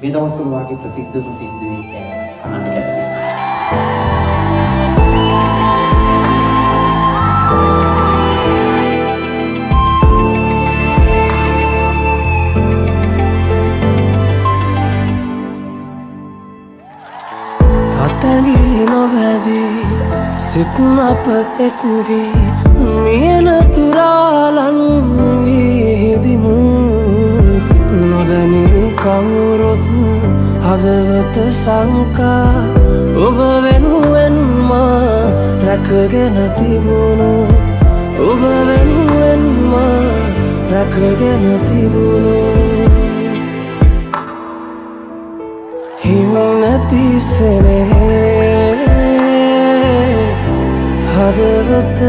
මේ දවස්වල වාගේ ප්‍රසිද්ධම සින්දුවේ අහන්න කැමතියි. අතැඟිලි නොබැදී සිත් අප එක්වී මියන තුරාලන් වීදිමු නොදැනී කවුරුත් හදවත සංකා ඔබ වෙනුවෙන්ම රැකගෙන තිබුණු ඔබ වෙනුවෙන්ම රැකගෙන තිබුණු හිමි නැති සෙනෙහේ හදවත